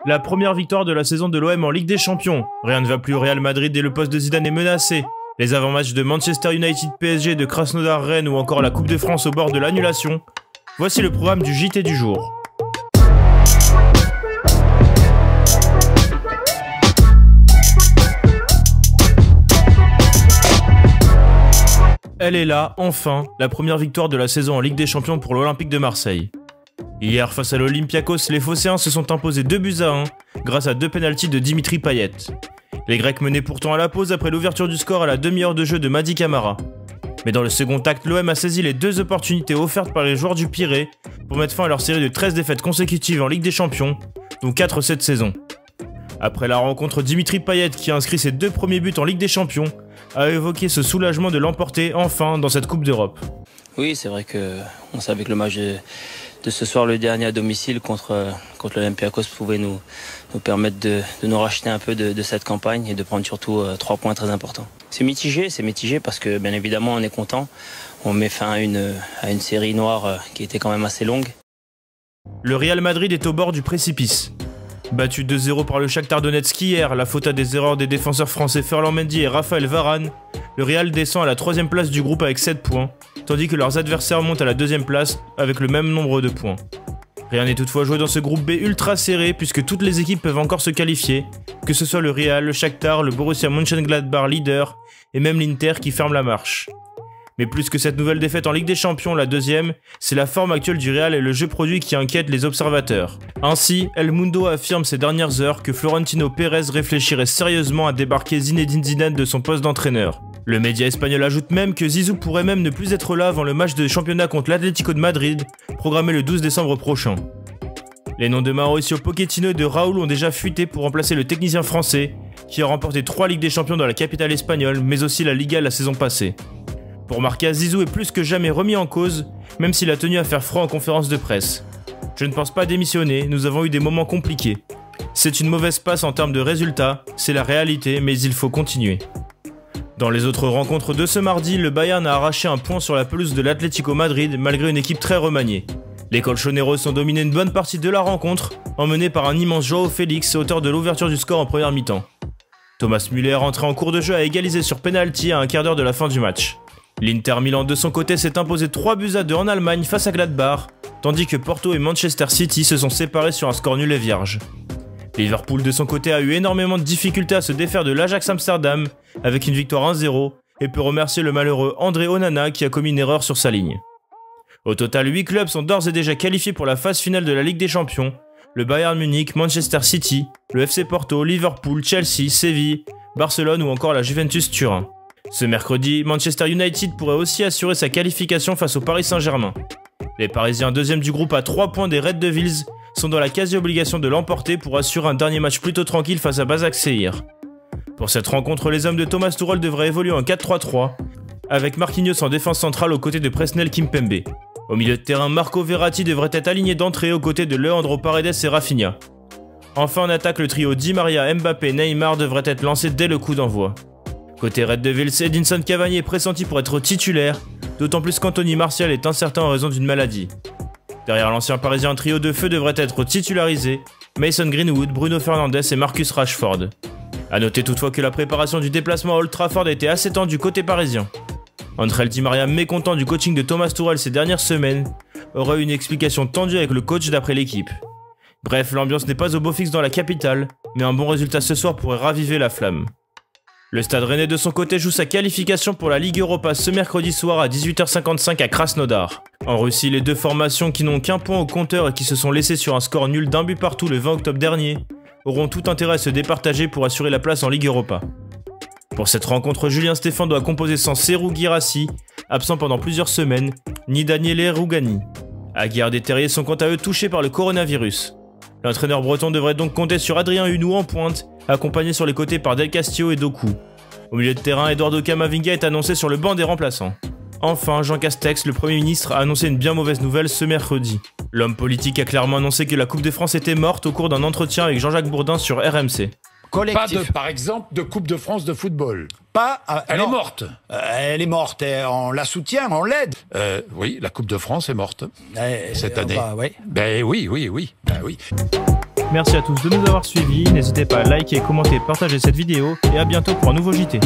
La première victoire de la saison de l'OM en Ligue des Champions. Rien ne va plus au Real Madrid et le poste de Zidane est menacé. Les avant-matchs de Manchester United PSG, de Krasnodar Rennes ou encore la Coupe de France au bord de l'annulation. Voici le programme du JT du jour. Elle est là, enfin, la première victoire de la saison en Ligue des Champions pour l'Olympique de Marseille. Hier, face à l'Olympiakos, les Phocéens se sont imposés 2-1 grâce à 2 pénaltys de Dimitri Payet. Les Grecs menaient pourtant à la pause après l'ouverture du score à la demi-heure de jeu de Mady Camara. Mais dans le second acte, l'OM a saisi les 2 opportunités offertes par les joueurs du Pirée pour mettre fin à leur série de 13 défaites consécutives en Ligue des Champions, dont 4 cette saison. Après la rencontre, Dimitri Payet, qui a inscrit ses 2 premiers buts en Ligue des Champions, a évoqué ce soulagement de l'emporter enfin dans cette Coupe d'Europe. Oui, c'est vrai qu'on savait que le match de ce soir, le dernier à domicile contre l'Olympiakos, pouvait nous permettre de nous racheter un peu de cette campagne et de prendre surtout 3 points très importants. C'est mitigé parce que bien évidemment on est content. On met fin à une série noire qui était quand même assez longue. Le Real Madrid est au bord du précipice. Battu 2-0 par le Shakhtar Donetsk hier, la faute à des erreurs des défenseurs français Ferland Mendy et Raphaël Varane, le Real descend à la 3e place du groupe avec 7 points, tandis que leurs adversaires montent à la 2e place avec le même nombre de points. Rien n'est toutefois joué dans ce groupe B ultra serré puisque toutes les équipes peuvent encore se qualifier, que ce soit le Real, le Shakhtar, le Borussia Mönchengladbach leader et même l'Inter qui ferme la marche. Mais plus que cette nouvelle défaite en Ligue des Champions, la 2e, c'est la forme actuelle du Real et le jeu produit qui inquiètent les observateurs. Ainsi, El Mundo affirme ces dernières heures que Florentino Pérez réfléchirait sérieusement à débarquer Zinedine Zidane de son poste d'entraîneur. Le média espagnol ajoute même que Zizou pourrait même ne plus être là avant le match de championnat contre l'Atlético de Madrid, programmé le 12 décembre prochain. Les noms de Mauricio Pochettino et de Raúl ont déjà fuité pour remplacer le technicien français, qui a remporté 3 Ligues des Champions dans la capitale espagnole, mais aussi la Liga la saison passée. Pour marquer, Zizou est plus que jamais remis en cause, même s'il a tenu à faire froid en conférence de presse. Je ne pense pas démissionner, nous avons eu des moments compliqués. C'est une mauvaise passe en termes de résultats, c'est la réalité, mais il faut continuer. Dans les autres rencontres de ce mardi, le Bayern a arraché un point sur la pelouse de l'Atlético Madrid malgré une équipe très remaniée. Les colchoneros ont dominé une bonne partie de la rencontre, emmenés par un immense Joao Félix, auteur de l'ouverture du score en première mi-temps. Thomas Müller, entré en cours de jeu, a égalisé sur pénalty à un quart d'heure de la fin du match. L'Inter Milan de son côté s'est imposé 3-2 en Allemagne face à Gladbach, tandis que Porto et Manchester City se sont séparés sur un score nul et vierge. Liverpool de son côté a eu énormément de difficultés à se défaire de l'Ajax Amsterdam avec une victoire 1-0 et peut remercier le malheureux André Onana qui a commis une erreur sur sa ligne. Au total, 8 clubs sont d'ores et déjà qualifiés pour la phase finale de la Ligue des Champions, le Bayern Munich, Manchester City, le FC Porto, Liverpool, Chelsea, Séville, Barcelone ou encore la Juventus Turin. Ce mercredi, Manchester United pourrait aussi assurer sa qualification face au Paris Saint-Germain. Les Parisiens 2e du groupe à 3 points des Red Devils sont dans la quasi-obligation de l'emporter pour assurer un dernier match plutôt tranquille face à Başakşehir. Pour cette rencontre, les hommes de Thomas Tuchel devraient évoluer en 4-3-3, avec Marquinhos en défense centrale aux côtés de Presnel Kimpembe. Au milieu de terrain, Marco Verratti devrait être aligné d'entrée aux côtés de Leandro Paredes et Rafinha. Enfin en attaque, le trio Di Maria, Mbappé, Neymar devrait être lancé dès le coup d'envoi. Côté Red Devils, Edinson Cavani est pressenti pour être titulaire, d'autant plus qu'Anthony Martial est incertain en raison d'une maladie. Derrière l'ancien parisien, un trio de feu devrait être titularisé, Mason Greenwood, Bruno Fernandes et Marcus Rashford. A noter toutefois que la préparation du déplacement à Old Trafford a été assez tendue côté parisien. Angel Di Maria, mécontent du coaching de Thomas Tuchel ces dernières semaines, aurait eu une explication tendue avec le coach d'après l'équipe. Bref, l'ambiance n'est pas au beau fixe dans la capitale, mais un bon résultat ce soir pourrait raviver la flamme. Le Stade Rennais de son côté joue sa qualification pour la Ligue Europa ce mercredi soir à 18h55 à Krasnodar. En Russie, les 2 formations qui n'ont qu'un point au compteur et qui se sont laissées sur un score nul d'1 but partout le 20 octobre dernier auront tout intérêt à se départager pour assurer la place en Ligue Europa. Pour cette rencontre, Julien Stéphan doit composer sans Serhou Guirassy, absent pendant plusieurs semaines, ni Daniele Rugani. Aguiar et Terrier sont quant à eux touchés par le coronavirus. L'entraîneur breton devrait donc compter sur Adrien Hunou en pointe, accompagné sur les côtés par Del Castillo et Doku. Au milieu de terrain, Eduardo Camavinga est annoncé sur le banc des remplaçants. Enfin, Jean Castex, le Premier ministre, a annoncé une bien mauvaise nouvelle ce mercredi. L'homme politique a clairement annoncé que la Coupe de France était morte au cours d'un entretien avec Jean-Jacques Bourdin sur RMC. Collectif. Pas par exemple, de Coupe de France de football. Pas. Elle est morte. Elle est morte. On la soutient, on l'aide. Oui, la Coupe de France est morte cette année. Oui. Ben oui. Ben oui. Merci à tous de nous avoir suivis, n'hésitez pas à liker, commenter, partager cette vidéo et à bientôt pour un nouveau JT.